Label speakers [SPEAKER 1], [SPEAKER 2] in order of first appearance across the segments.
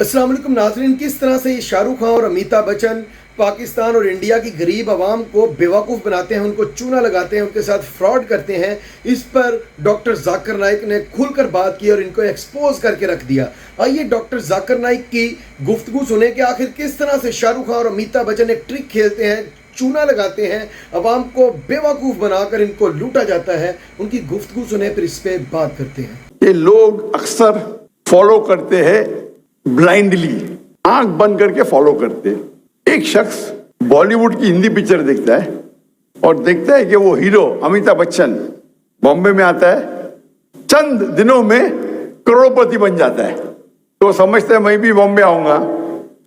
[SPEAKER 1] अस्सलाम वालेकुम नाज़रीन, किस तरह से ये शाहरुख खान और अमिताभ बच्चन पाकिस्तान और इंडिया की गरीब आवाम को बेवकूफ़ बनाते हैं, उनको चूना लगाते हैं, उनके साथ फ्रॉड करते हैं। इस पर डॉक्टर जाकिर नाइक ने खुलकर बात की और इनको एक्सपोज करके रख दिया। आइए डॉक्टर जाकिर नाइक की गुफ्तगू सुने कि आखिर किस तरह से शाहरुख खान और अमिताभ बच्चन एक ट्रिक खेलते हैं, चूना लगाते हैं, आवाम को बेवकूफ़ बनाकर इनको लूटा जाता है। उनकी गुफ्तगू सुने, फिर इस पर बात करते हैं।
[SPEAKER 2] ये लोग अक्सर फॉलो करते हैं ब्लाइंडली, आंख बंद करके फॉलो करते हैं। एक शख्स बॉलीवुड की हिंदी पिक्चर देखता है और देखता है कि वो हीरो अमिताभ बच्चन बॉम्बे में आता है, चंद दिनों में करोड़पति बन जाता है। तो समझता है मैं भी बॉम्बे आऊंगा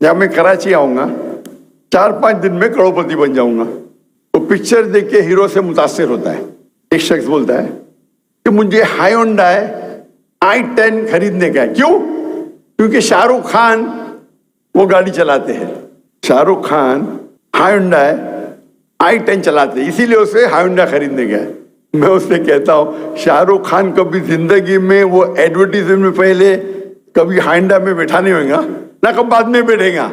[SPEAKER 2] या मैं कराची आऊंगा, 4-5 दिन में करोड़पति बन जाऊंगा। तो पिक्चर देख के हीरो से मुतासिर होता है। एक शख्स बोलता है कि मुझे हायोंडाई i10 खरीदने का है। क्यों? क्योंकि शाहरुख खान वो गाड़ी चलाते हैं। शाहरुख खान हायोंडाई i10 चलाते हैं, इसीलिए उसे हायोंडाई खरीदने का है। मैं उससे कहता हूँ शाहरुख खान कभी जिंदगी में वो एडवर्टीजमेंट में पहले कभी हायोंडाई में बैठा नहीं होगा ना, कब बाद में बैठेगा।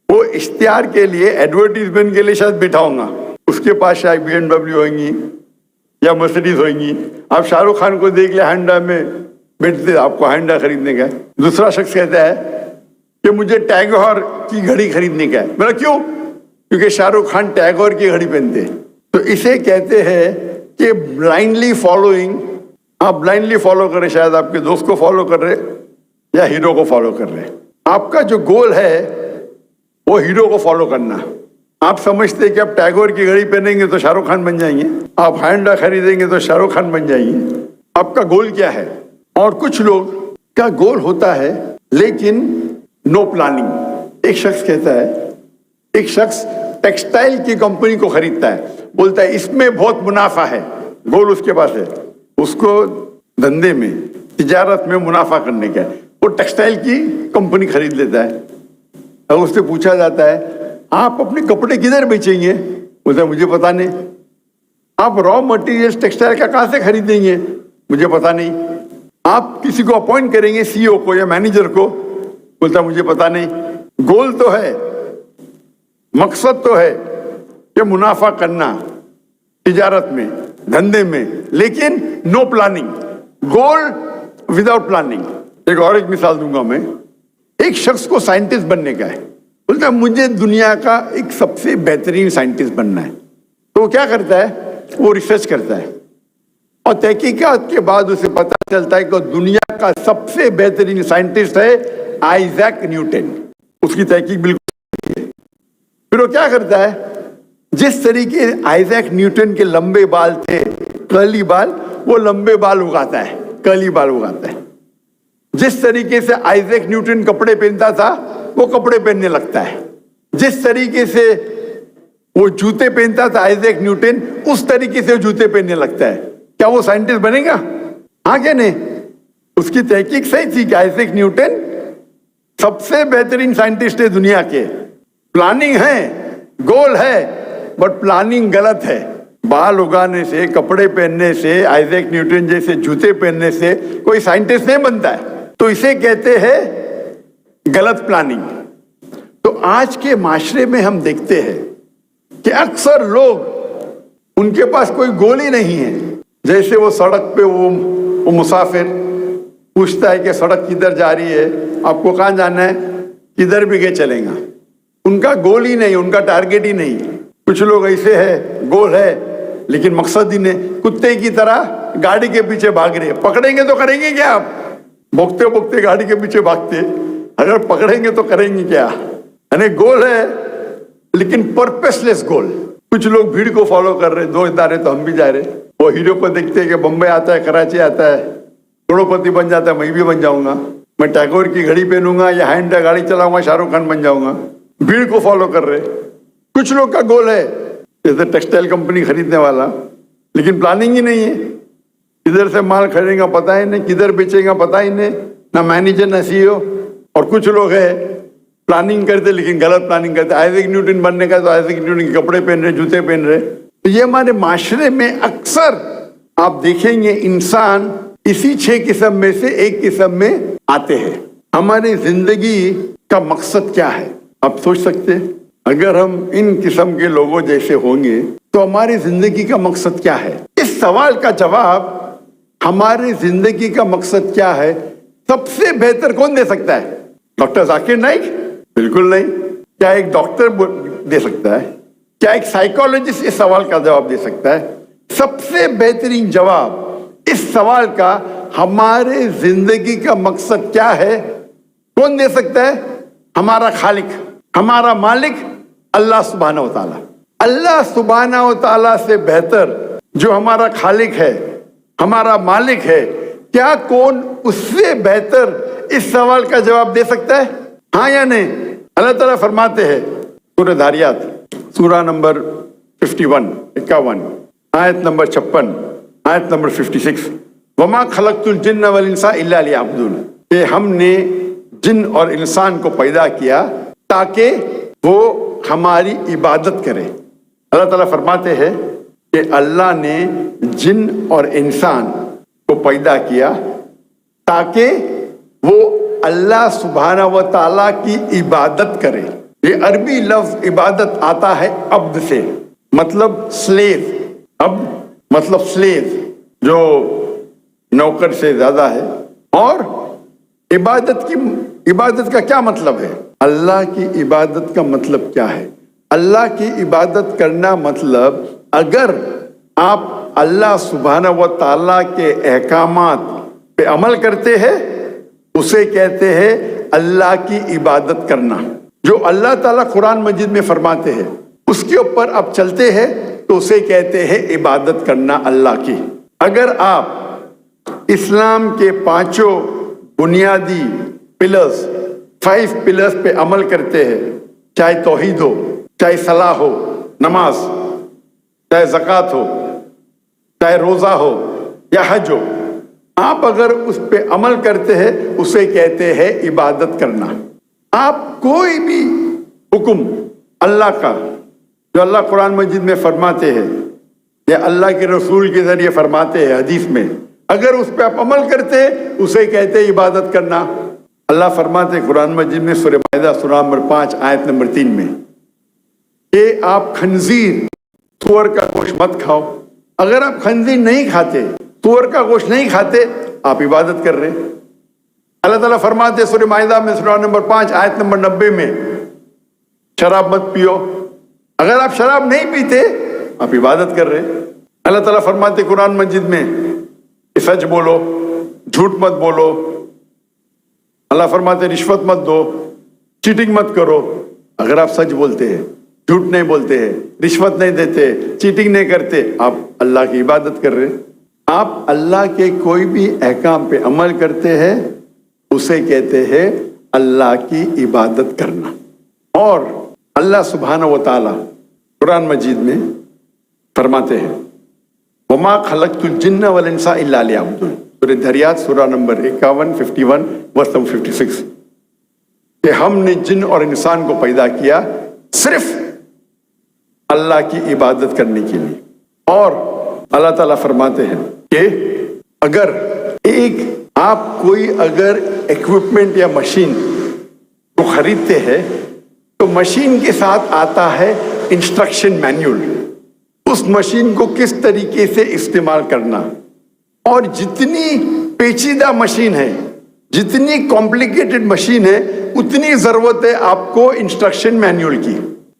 [SPEAKER 2] वो इश्तिहार के लिए, एडवर्टीजमेंट के लिए शायद बैठा होगा। उसके पास शायद BMW होंगी या मर्सिडीज होंगी। आप शाहरुख खान को देख ले हायोंडाई में बैठते, आपको हायोंडाई खरीदने का है। दूसरा शख्स कहता है कि मुझे टैगोर की घड़ी खरीदने का है। मतलब क्यों? क्योंकि शाहरुख खान टैगोर की घड़ी पहनते हैं। तो इसे कहते हैं कि ब्लाइंडली फॉलोइंग। आप ब्लाइंडली फॉलो कर रहे, शायद आपके दोस्त को फॉलो कर रहे या हीरो को फॉलो कर रहे। आपका जो गोल है वो हीरो को फॉलो करना। आप समझते हैं कि आप टैगोर की घड़ी पहनेंगे तो शाहरुख खान बन जाएंगे, आप हायोंडाई खरीदेंगे तो शाहरुख खान बन जाएंगे। आपका गोल क्या है? और कुछ लोग का गोल होता है लेकिन नो प्लानिंग। एक शख्स कहता है, एक शख्स टेक्सटाइल की कंपनी को खरीदता है, बोलता है इसमें बहुत मुनाफा है। गोल उसके पास है, उसको धंधे में, तिजारत में मुनाफा करने का है। वो टेक्सटाइल की कंपनी खरीद लेता है। और उससे पूछा जाता है आप अपने कपड़े किधर बेचेंगे? बोलता है मुझे पता नहीं। आप रॉ मटेरियल टेक्सटाइल का कहां से खरीदेंगे? मुझे पता नहीं। आप किसी को अपॉइंट करेंगे, CEO को या मैनेजर को? बोलता मुझे पता नहीं। गोल तो है, मकसद तो है कि मुनाफा करना तिजारत में, धंधे में, लेकिन नो प्लानिंग। गोल विदाउट प्लानिंग। एक मिसाल दूंगा मैं। एक शख्स को साइंटिस्ट बनने का है, बोलता है मुझे दुनिया का एक सबसे बेहतरीन साइंटिस्ट बनना है। तो वो क्या करता है? वो रिसर्च करता है और तहकीकात के बाद उसे पता चलता है कि दुनिया का सबसे बेहतरीन साइंटिस्ट है आइजैक न्यूटन। उसकी तहकीक बिल्कुल है। फिर वो क्या करता है? जिस तरीके आइजैक न्यूटन के लंबे बाल थे, कर्ली बाल, वो लंबे बाल उगाता है, कर्ली बाल उगाता है। जिस तरीके से आइजैक न्यूटन कपड़े पहनता था, वो कपड़े पहनने लगता है। जिस तरीके से वो जूते पहनता था आइजैक न्यूटन, उस तरीके से जूते पहनने लगता है। क्या वो साइंटिस्ट बनेगा? हाँ क्या नहीं? उसकी तहकीक सही थी कि आइजैक न्यूटन सबसे बेहतरीन साइंटिस्ट है दुनिया के। प्लानिंग है, गोल है, बट प्लानिंग गलत है। बाल उगाने से, कपड़े पहनने से, आइजैक न्यूटन जैसे जूते पहनने से कोई साइंटिस्ट नहीं बनता है। तो इसे कहते हैं गलत प्लानिंग। तो आज के माशरे में हम देखते हैं कि अक्सर लोग, उनके पास कोई गोल ही नहीं है। जैसे वो सड़क पे वो मुसाफिर पूछता है कि सड़क किधर जा रही है, आपको कहाँ जाना है? किधर भी गए चलेगा। उनका गोल ही नहीं, उनका टारगेट ही नहीं। कुछ लोग ऐसे है, गोल है लेकिन मकसद ही नहीं। कुत्ते की तरह गाड़ी के पीछे भाग रहे, पकड़ेंगे तो करेंगे क्या? आप भोगते भोगते गाड़ी के पीछे भागते, अगर पकड़ेंगे तो करेंगे क्या? यानी गोल है लेकिन पर्पसलेस गोल। कुछ लोग भीड़ को फॉलो कर रहे, दोस्त आ रहे तो हम भी जा रहे। वो हीरो को देखते हैं कि बम्बई आता है, कराची आता है, करोड़पति बन जाता है, मैं भी बन जाऊंगा। मैं टैगोर की घड़ी पहनूंगा या हायोंडाई गाड़ी चलाऊंगा, शाहरुख खान बन जाऊंगा। भीड़ को फॉलो कर रहे। कुछ लोग का गोल है जैसे टेक्सटाइल कंपनी खरीदने वाला, लेकिन प्लानिंग ही नहीं है। किधर से माल खरीदेगा पता ही नहीं, किधर बेचेगा पता ही नहीं, ना मैनेजर ना CEO। और कुछ लोग है प्लानिंग करते लेकिन गलत प्लानिंग करते। आइजैक न्यूटन बनने का तो आइजैक न्यूटन के कपड़े पहन रहे, जूते पहन रहे। तो ये हमारे माशरे में अक्सर आप देखेंगे इंसान इसी 6 किस्म में से एक किस्म में आते हैं। हमारी जिंदगी का मकसद क्या है? आप सोच सकते हैं, अगर हम इन किस्म के लोगों जैसे होंगे तो हमारी जिंदगी का मकसद क्या है? इस सवाल का जवाब हमारी जिंदगी का मकसद क्या है सबसे बेहतर कौन दे सकता है? डॉक्टर जाकिर नाइक? बिल्कुल नहीं। क्या एक डॉक्टर दे सकता है? क्या एक साइकोलॉजिस्ट इस सवाल का जवाब दे सकता है? सबसे बेहतरीन जवाब इस सवाल का हमारे जिंदगी का मकसद क्या है कौन दे सकता है? हमारा खालिक, हमारा मालिक अल्लाह सुब्हानहू व तआला। अल्लाह सुब्हानहू व तआला से बेहतर जो हमारा खालिक है, हमारा मालिक है, क्या कोई उससे बेहतर इस सवाल का जवाब दे सकता है? हाँ या नहीं? अल्लाह ताला फरमाते हैं सूरह धारियात, सूरा नंबर 51 आयत नंबर 56, आयत नंबर 56, वमा खलक़तुल जिन्न वल इंसा इल्ला लियअबुदून, कि हमने जिन और इंसान को पैदा किया ताकि वो हमारी इबादत करे। अल्लाह ताला फरमाते हैं कि अल्लाह ने जिन और इंसान को पैदा किया ताकि वो अल्लाह सुब्हानहू व तआला की इबादत करे। ये अरबी लफ्ज इबादत आता है अब्द से, मतलब स्लेव। अब्द मतलब स्लेव, जो नौकर से ज्यादा है। और इबादत का क्या मतलब है? अल्लाह की इबादत का मतलब क्या है? अल्लाह की इबादत करना मतलब अगर आप अल्लाह सुब्हानहू व तआला के अहकामात पे अमल करते हैं उसे कहते हैं अल्लाह की इबादत करना। जो अल्लाह ताला कुरान मजीद में फरमाते हैं उसके ऊपर आप चलते हैं तो उसे कहते हैं इबादत करना अल्लाह की। अगर आप इस्लाम के 5 बुनियादी पिलर्स, 5 पिलर्स पे अमल करते हैं, चाहे तौहीद हो, चाहे सलाह हो, नमाज, चाहे ज़कात हो, चाहे रोज़ा हो या हज हो, आप अगर उस पे अमल करते हैं उसे कहते हैं इबादत करना। आप कोई भी हुक्म अल्लाह का जो अल्लाह कुरान मजीद में फरमाते हैं या अल्लाह के रसूल के जरिए फरमाते हैं हदीस में, अगर उस पे आप अमल करते हैं उसे कहते हैं इबादत करना। अल्लाह फरमाते हैं कुरान मजीद में सूरह माइदा सूरा नंबर 5 आयत नंबर 3 में कि आप खंजीर, सूअर का गोश्त मत खाओ। अगर आप खंजीर नहीं खाते, सूअर का गोश्त नहीं खाते, आप इबादत कर रहे। अल्लाह ताला फरमाते सूरह माइदा में सूरा नंबर 5 आयत नंबर 90 में शराब मत पियो। अगर आप शराब नहीं पीते आप इबादत कर रहे। अल्लाह ताला फरमाते कुरान मजीद में कि सच बोलो, झूठ मत बोलो। अल्लाह फरमाते रिश्वत मत दो, चीटिंग मत करो। अगर आप सच बोलते हैं, झूठ नहीं बोलते हैं, रिश्वत नहीं देते, चीटिंग नहीं करते, आप अल्लाह की इबादत कर रहे। आप अल्लाह के कोई भी अहकाम पे अमल करते हैं उसे कहते हैं अल्लाह की इबादत करना। और अल्लाह सुब्हानहू व तआला कुरान मजीद में फरमाते हैं वमा खलक़तुल जिन्न वल इंसा इल्ला लियअबुदून, सूरह धारियात सूरा नंबर 51 वर्स नंबर 56, कि हमने जिन और इंसान को पैदा किया सिर्फ अल्लाह की इबादत करने के लिए। और अल्लाह ताला फरमाते हैं कि अगर आप कोई अगर इक्विपमेंट या मशीन को खरीदते हैं तो मशीन के साथ आता है इंस्ट्रक्शन मैन्युअल, उस मशीन को किस तरीके से इस्तेमाल करना। और जितनी पेचीदा मशीन है, जितनी कॉम्प्लिकेटेड मशीन है, उतनी जरूरत है आपको इंस्ट्रक्शन मैन्युअल की।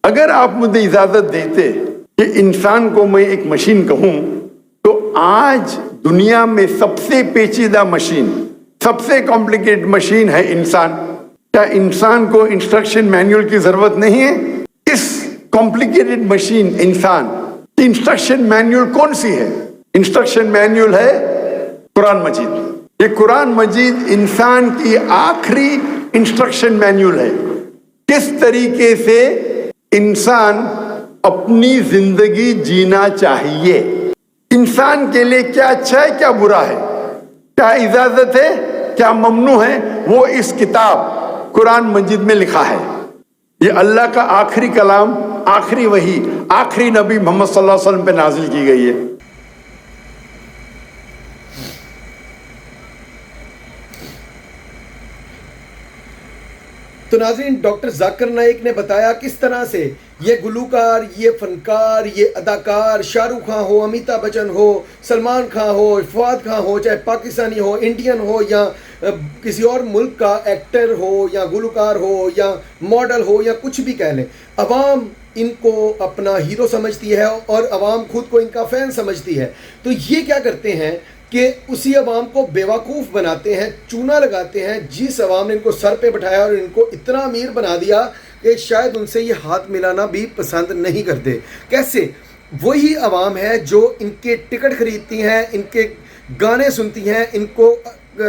[SPEAKER 2] अगर आप मुझे इजाजत देते कि इंसान को मैं एक मशीन कहूं तो आज दुनिया में सबसे पेचीदा मशीन, सबसे कॉम्प्लिकेटेड मशीन है इंसान। क्या इंसान को इंस्ट्रक्शन मैन्युअल की जरूरत नहीं है? इस कॉम्प्लिकेटेड मशीन इंसान की इंस्ट्रक्शन मैन्युअल कौन सी है? इंस्ट्रक्शन मैन्युअल है कुरान मजीद। ये कुरान मजीद इंसान की आखिरी इंस्ट्रक्शन मैन्युअल है। किस तरीके से इंसान अपनी जिंदगी जीना चाहिए, इंसान के लिए क्या अच्छा है क्या बुरा है, क्या इजाजत है क्या ममनू है, वो इस किताब कुरान मजीद में लिखा है। ये अल्लाह का आखिरी कलाम, आखिरी वही, आखिरी नबी मोहम्मद सल्लल्लाहु अलैहि वसल्लम पे नाजिल की गई है।
[SPEAKER 1] تو ناظرین ڈاکٹر ذاکر نائک نے بتایا کس طرح سے یہ گلوکار، یہ فنکار، یہ اداکار، شاہ رخ خان ہو، امیتابھ بچن ہو، سلمان خان ہو، فواد خان ہو، چاہے پاکستانی ہو، انڈین ہو یا کسی اور ملک کا ایکٹر ہو یا گلوکار ہو یا ماڈل ہو یا کچھ بھی کہہ لیں، عوام ان کو اپنا ہیرو سمجھتی ہے اور عوام خود کو ان کا فین سمجھتی ہے۔ تو یہ کیا کرتے ہیں کہ اسی عوام کو بیوقوف بناتے ہیں، چونا لگاتے ہیں جس عوام نے ان کو سر پہ بٹھایا اور ان کو اتنا امیر بنا دیا کہ شاید ان سے یہ ہاتھ ملانا بھی پسند نہیں کرتے۔ کیسے؟ وہی عوام ہے جو ان کے ٹکٹ خریدتی ہیں، ان کے گانے سنتی ہیں، ان کو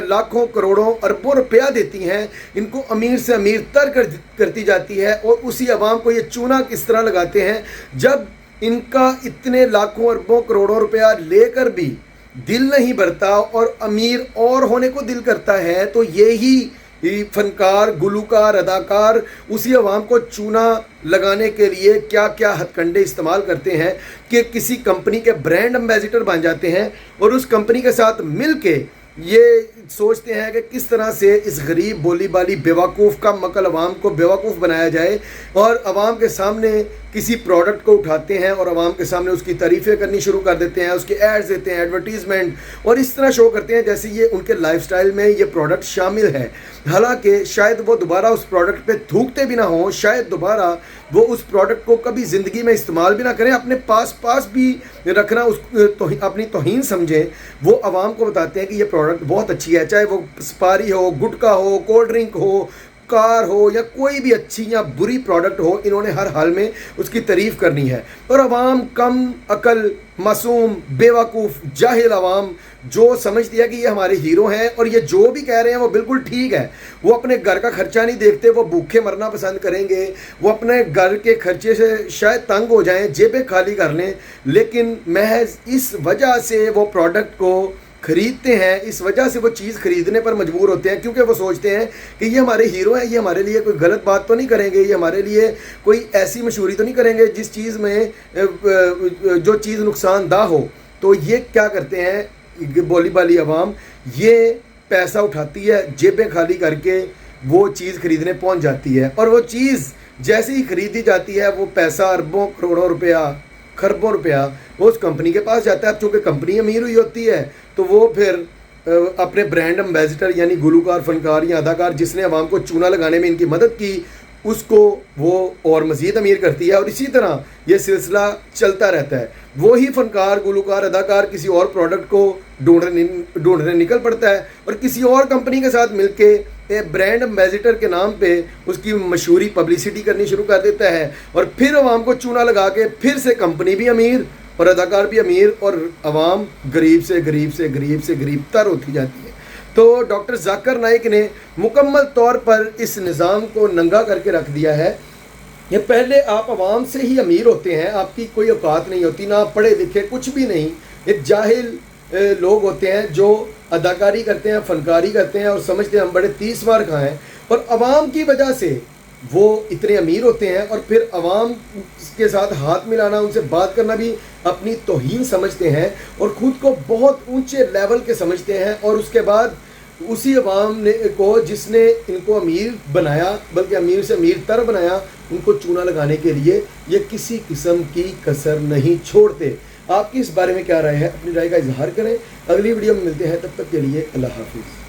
[SPEAKER 1] لاکھوں کروڑوں اربوں روپیہ دیتی ہیں، ان کو امیر سے امیر تر کرتی جاتی ہے، اور اسی عوام کو یہ چونا کس طرح لگاتے ہیں جب ان کا اتنے لاکھوں اربوں کروڑوں روپیہ لے کر بھی دل نہیں بھرتا اور امیر اور ہونے کو دل کرتا ہے، تو یہی فنکار، گلوکار، اداکار اسی عوام کو چونا لگانے کے لیے کیا کیا ہتھ کنڈے استعمال کرتے ہیں کہ کسی کمپنی کے برانڈ امبیسڈر بن جاتے ہیں اور اس کمپنی کے ساتھ مل کے یہ سوچتے ہیں کہ کس طرح سے اس غریب بولی بالی بیوقوف کا مکل عوام کو بیوقوف بنایا جائے، اور عوام کے سامنے کسی پروڈکٹ کو اٹھاتے ہیں اور عوام کے سامنے اس کی تعریفیں کرنی شروع کر دیتے ہیں، اس کے ایڈز دیتے ہیں، ایڈورٹیزمنٹ، اور اس طرح شو کرتے ہیں جیسے یہ ان کے لائف سٹائل میں یہ پروڈکٹ شامل ہے، حالانکہ شاید وہ دوبارہ اس پروڈکٹ پہ تھوکتے بھی نہ ہوں، شاید دوبارہ وہ اس پروڈکٹ کو کبھی زندگی میں استعمال بھی نہ کریں، اپنے پاس بھی رکھنا اپنی توہین سمجھیں۔ وہ عوام کو بتاتے ہیں کہ یہ پروڈکٹ بہت اچھی ہے، چاہے وہ سپاری ہو، گٹکا ہو، کولڈ ڈرنک ہو، کار ہو یا کوئی بھی اچھی یا بری پروڈکٹ ہو، انہوں نے ہر حال میں اس کی تعریف کرنی ہے۔ اور عوام کم عقل، معصوم، بیوقوف، جاہل عوام جو سمجھتی ہے کہ یہ ہمارے ہیرو ہیں اور یہ جو بھی کہہ رہے ہیں وہ بالکل ٹھیک ہے، وہ اپنے گھر کا خرچہ نہیں دیکھتے، وہ بھوکے مرنا پسند کریں گے، وہ اپنے گھر کے خرچے سے شاید تنگ ہو جائیں، جیبیں خالی کر لیں، لیکن محض اس وجہ سے وہ پروڈکٹ کو خریدتے ہیں، اس وجہ سے وہ چیز خریدنے پر مجبور ہوتے ہیں، کیونکہ وہ سوچتے ہیں کہ یہ ہمارے ہیرو ہیں، یہ ہمارے لیے کوئی غلط بات تو نہیں کریں گے، یہ ہمارے لیے کوئی ایسی مشہوری تو نہیں کریں گے جس چیز میں جو چیز نقصان دہ ہو۔ تو یہ کیا کرتے ہیں بولی بالی عوام، یہ پیسہ اٹھاتی ہے، جیبیں خالی کر کے وہ چیز خریدنے پہنچ جاتی ہے، اور وہ چیز جیسے ہی خریدی جاتی ہے وہ پیسہ اربوں کروڑوں روپیہ، خربوں روپیہ وہ اس کمپنی کے پاس جاتا ہے۔ اب چونکہ کمپنی امیر ہوئی ہوتی ہے تو وہ پھر اپنے برانڈ امبیسڈر یعنی گلوکار، فنکار یا اداکار جس نے عوام کو چونا لگانے میں ان کی مدد کی، اس کو وہ اور مزید امیر کرتی ہے، اور اسی طرح یہ سلسلہ چلتا رہتا ہے۔ وہی فنکار، گلوکار، اداکار کسی اور پروڈکٹ کو ڈھونڈنے نکل پڑتا ہے اور کسی اور کمپنی کے ساتھ مل کے برانڈ امبیسڈر کے نام پہ اس کی مشہوری، پبلسٹی کرنی شروع کر دیتا ہے، اور پھر عوام کو چونا لگا کے پھر سے کمپنی بھی امیر اور اداکار بھی امیر اور عوام غریب سے غریب تر ہوتی جاتی ہے۔ تو ڈاکٹر ذاکر نائک نے مکمل طور پر اس نظام کو ننگا کر کے رکھ دیا ہے۔ یہ پہلے آپ عوام سے ہی امیر ہوتے ہیں، آپ کی کوئی اوقات نہیں ہوتی، نہ آپ پڑھے لکھے کچھ بھی نہیں، ایک جاہل لوگ ہوتے ہیں جو اداکاری کرتے ہیں، فنکاری کرتے ہیں اور سمجھتے ہیں ہم بڑے 30 مار کھائیں ہیں، اور عوام کی وجہ سے وہ اتنے امیر ہوتے ہیں، اور پھر عوام کے ساتھ ہاتھ ملانا، ان سے بات کرنا بھی اپنی توہین سمجھتے ہیں اور خود کو بہت اونچے لیول کے سمجھتے ہیں، اور اس کے بعد اسی عوام کو جس نے ان کو امیر بنایا، بلکہ امیر سے امیر تر بنایا، ان کو چونا لگانے کے لیے یہ کسی قسم کی کسر نہیں چھوڑتے۔ آپ کی اس بارے میں کیا رائے ہے؟ اپنی رائے کا اظہار کریں۔ اگلی ویڈیو میں ملتے ہیں، تب تک کے لیے اللہ حافظ۔